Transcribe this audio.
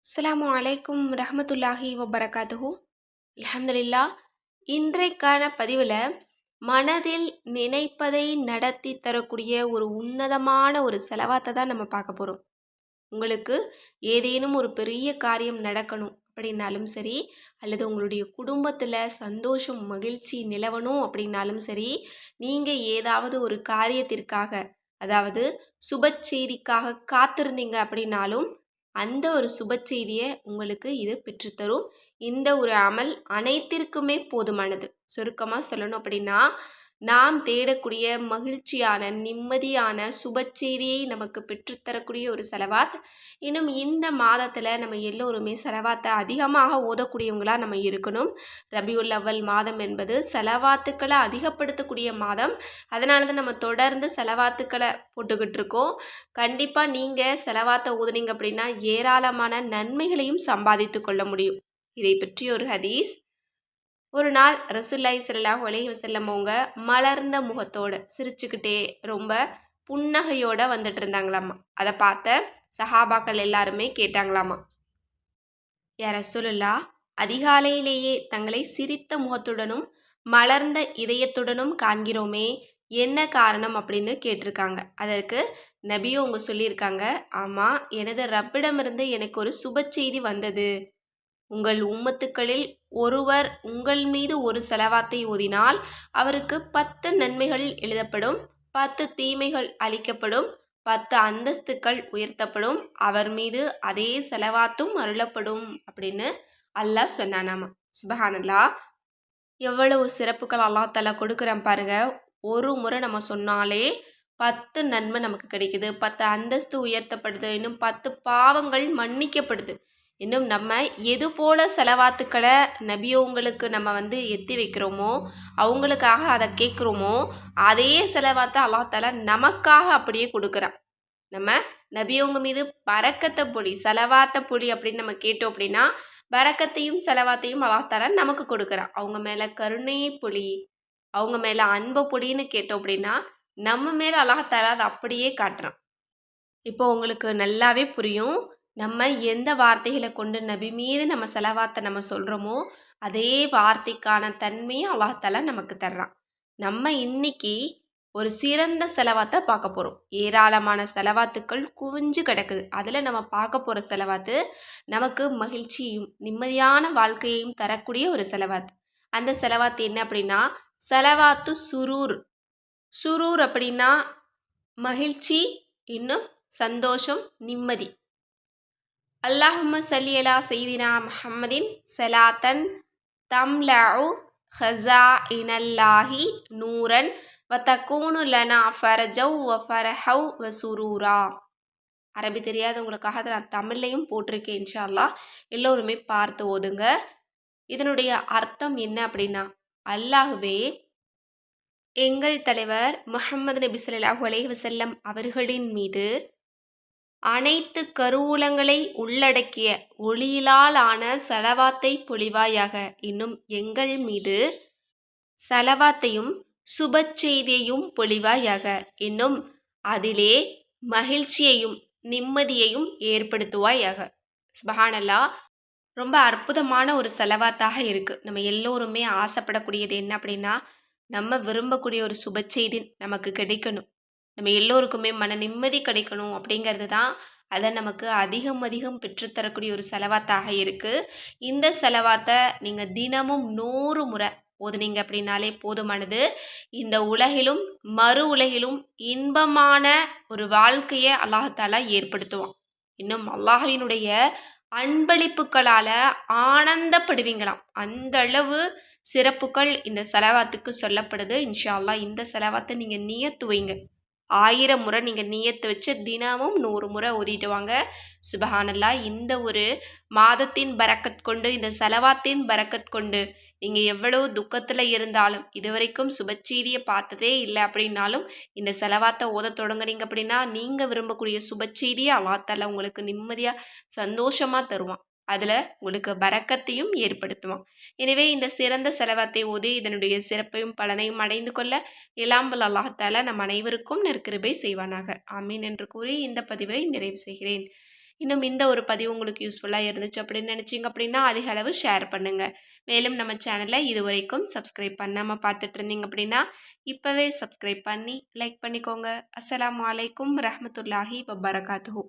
அஸ்ஸலாமு அலைக்கும் ரஹ்மத்துல்லாஹி வபரகாத்துஹு. அல்ஹம்துலில்லா. இன்றைக்கான பதிவில் மனதில் நினைப்பதை நடத்தி தரக்கூடிய ஒரு உன்னதமான ஒரு செலவாத்தை தான் நம்ம பார்க்க போகிறோம். உங்களுக்கு ஏதேனும் ஒரு பெரிய காரியம் நடக்கணும் அப்படின்னாலும் சரி, அல்லது உங்களுடைய குடும்பத்தில் சந்தோஷம் மகிழ்ச்சி நிலவணும் அப்படின்னாலும் சரி, நீங்கள் ஏதாவது ஒரு காரியத்திற்காக, அதாவது சுப செய்திக்காக காத்திருந்தீங்க அப்படின்னாலும் அந்த ஒரு சுப செய்தியை உங்களுக்கு இது பெற்றுத்தரும். இந்த ஒரு அமல் அனைத்திற்குமே போதுமானது. சுருக்கமாக சொல்லணும் அப்படின்னா, நாம் தேடக்கூடிய மகிழ்ச்சியான நிம்மதியான சுப செய்தியை நமக்கு பெற்றுத்தரக்கூடிய ஒரு செலவாத். இன்னும் இந்த மாதத்தில் நம்ம எல்லோருமே செலவாத்தை அதிகமாக ஓதக்கூடியவங்களாக நம்ம இருக்கணும். ரபியுல் அவ்வல் மாதம் என்பது செலவாத்துக்களை அதிகப்படுத்தக்கூடிய மாதம். அதனால தான் நம்ம தொடர்ந்து செலவாத்துக்களை போட்டுக்கிட்டு இருக்கோம். கண்டிப்பாக நீங்கள் செலவாத்தை ஓதுனீங்க அப்படின்னா ஏராளமான நன்மைகளையும் சம்பாதித்து கொள்ள முடியும். இதை பற்றி ஒரு ஹதீஸ். ஒரு நாள் ரசூலுல்லாஹி ஸல்லல்லாஹு அலைஹி வஸல்லம் அவங்க மலர்ந்த முகத்தோடு சிரிச்சுக்கிட்டே ரொம்ப புன்னகையோடு வந்துட்டு இருந்தாங்களாம்மா. அதை பார்த்த சஹாபாக்கள் எல்லாருமே கேட்டாங்களாம்மா, யா ரசூலுல்லாஹ், அதிகாலையிலேயே தங்களை சிரித்த முகத்துடனும் மலர்ந்த இதயத்துடனும் காண்கிறோமே, என்ன காரணம் அப்படின்னு கேட்டிருக்காங்க. அதற்கு நபியும் அவங்க சொல்லியிருக்காங்க, ஆமாம், எனது ரப்பிடமிருந்து எனக்கு ஒரு சுப செய்தி வந்தது. உங்கள் உம்மத்துக்களில் ஒருவர் உங்கள் மீது ஒரு செலவாத்தை ஓதினால் அவருக்கு 10 நன்மைகள் எழுதப்படும், 10 தீமைகள் அளிக்கப்படும், 10 அந்தஸ்துக்கள் உயர்த்தப்படும், அவர் மீது அதே செலவாத்தும் அருளப்படும் அப்படின்னு அல்லாஹ் சொன்னானாமா. சுபஹானல்லாஹ். எவ்வளவு சிறப்புகள் அல்லாஹ் தஆலா கொடுக்குறான் பாருங்க. ஒரு முறை நம்ம சொன்னாலே 10 நன்மை நமக்கு கிடைக்குது, 10 அந்தஸ்து உயர்த்தப்படுது, இன்னும் 10 பாவங்கள் மன்னிக்கப்படுது. இன்னும் நம்ம எது போல செலவாத்துக்களை நபியவங்களுக்கு நம்ம எத்தி வைக்கிறோமோ, அவங்களுக்காக அதை கேட்குறோமோ, அதே செலவாத்தை அல்லாஹ் தஆலா நமக்காக அப்படியே கொடுக்குறான். நம்ம நபியவங்க மீது பரக்கத்தை பொழி, செலவாத்த பொழி அப்படின்னு நம்ம கேட்டோம் அப்படின்னா பரக்கத்தையும் செலவாத்தையும் அல்லாஹ் தஆலா நமக்கு கொடுக்குறான். அவங்க மேலே கருணையை பொழி, அவங்க மேலே அன்பை பொழின்னு கேட்டோம் அப்படின்னா நம்ம மேலே அல்லாஹ் தஆலா அதை அப்படியே காட்டுறான். இப்போ உங்களுக்கு நல்லாவே புரியும். நம்ம எந்த வார்த்தைகளை கொண்டு நபி மீது நம்ம செலவாத்தை நம்ம சொல்கிறோமோ அதே வார்த்தைக்கான தன்மையை அல்லாஹ் தஆலா நமக்கு தர்றான். நம்ம இன்னைக்கு ஒரு சிறந்த செலவாத்தை பார்க்க போகிறோம். ஏராளமான செலவாத்துக்கள் குவிஞ்சு கிடக்குது. அதில் நம்ம பார்க்க போகிற செலவாத்து நமக்கு மகிழ்ச்சியும் நிம்மதியான வாழ்க்கையையும் தரக்கூடிய ஒரு செலவாத்து. அந்த செலவாத்து என்ன அப்படின்னா செலவாத்து சுரூர். சுரூர் அப்படின்னா மகிழ்ச்சி, இன்னும் சந்தோஷம், நிம்மதி. அல்லாஹும்ம ஸல்லி அலா சய்யிதினா முஹம்மதின் ஸலாத்தன் தம்லஉ ஹஸாஇனல்லாஹி நூரன் வ தகூனு லனா ஃபரஜவ் வ ஃபரஹவ் வ சுரூரா. அரபி தெரியாதவங்களுக்காக அதை நான் தமிழ்லையும் போட்டிருக்கேன். இன்ஷா அல்லாஹ் எல்லோருமே பார்த்து ஓதுங்க. இதனுடைய அர்த்தம் என்ன அப்படின்னா, அல்லாஹுவே, எங்கள் தலைவர் முஹம்மது நபி ஸல்லல்லாஹு அலைஹி வஸல்லம் அவர்களின் மீது அனைத்து கருவூலங்களை உள்ளடக்கிய ஒளியிலால் ஆன ஸலவாத்தை பொழிவாயாக. இன்னும் எங்கள் மீது ஸலவாத்தையும் சுப செய்தியையும் பொழிவாயாக. இன்னும் அதிலே மகிழ்ச்சியையும் நிம்மதியையும் ஏற்படுத்துவாயாக. சுபஹானல்லாஹ். ரொம்ப அற்புதமான ஒரு செலவாத்தாக இருக்குது. நம்ம எல்லோருமே ஆசைப்படக்கூடியது என்ன அப்படின்னா, நம்ம விரும்பக்கூடிய ஒரு சுப செய்தி நமக்கு கிடைக்கணும், நம்ம எல்லோருக்குமே மன நிம்மதி கிடைக்கணும் அப்படிங்கிறது தான் அதை நமக்கு அதிகம் அதிகம் பெற்றுத்தரக்கூடிய ஒரு செலவாத்தாக இருக்குது. இந்த செலவாத்தை நீங்கள் தினமும் 100 முறை ஓதுனீங்க அப்படின்னாலே போதுமானது. இந்த உலகிலும் மறு உலகிலும் இன்பமான ஒரு வாழ்க்கையை அல்லாஹ் தஆலா ஏற்படுத்துவான். இன்னும் அல்லாஹ்வினுடைய அன்பளிப்புகளால் ஆனந்தப்படுவீங்களாம். அந்த அளவு சிறப்புகள் இந்த செலவாத்துக்கு சொல்லப்படுது. இன்ஷா அல்லாஹ் இந்த செலவாத்தை நீங்கள் நியத்து வைங்க. 1000 முறை நீங்கள் நியத்து வச்சு தினமும் 100 முறை ஓதிட்டு வாங்க. சுபஹானல்லாஹ். இந்த ஒரு மாதத்தின் பரக்கத் கொண்டு, இந்த செலவாத்தின் பரக்கத் கொண்டு நீங்கள் எவ்வளவு துக்கத்தில் இருந்தாலும், இதுவரைக்கும் சுபச்செய்தியை பார்த்ததே இல்லை அப்படின்னாலும் இந்த செலவாத்தை ஓத தொடங்குனீங்க அப்படின்னா நீங்கள் விரும்பக்கூடிய சுபச்செய்தியை அல்லாஹ் தஆலா உங்களுக்கு நிம்மதியாக சந்தோஷமாக தருவான். அதில் உங்களுக்கு பரக்கத்தையும் ஏற்படுத்துவான். எனவே இந்த சிறந்த செலவாத்தை ஓதி இதனுடைய சிறப்பையும் பலனையும் அடைந்து கொள்ள எல்லாம் வல்ல அல்லாஹ் தஆலா நம் அனைவருக்கும் நற்கிருபை செய்வானாக. ஆமீன் என்று கூறி இந்த பதிவை நிறைவு செய்கிறேன். இன்னும் இந்த ஒரு பதிவு உங்களுக்கு யூஸ்ஃபுல்லாக இருந்துச்சு அப்படின்னு நினச்சிங்க அப்படின்னா அதிக அளவு ஷேர் பண்ணுங்கள். மேலும் நம்ம சேனலை இதுவரைக்கும் சப்ஸ்கிரைப் பண்ணாமல் பார்த்துட்டு இருந்தீங்க அப்படின்னா இப்போவே சப்ஸ்கிரைப் பண்ணி லைக் பண்ணிக்கோங்க. அஸ்ஸலாமு அலைக்கும் ரஹ்மத்துல்லாஹி வபரகாத்துஹு.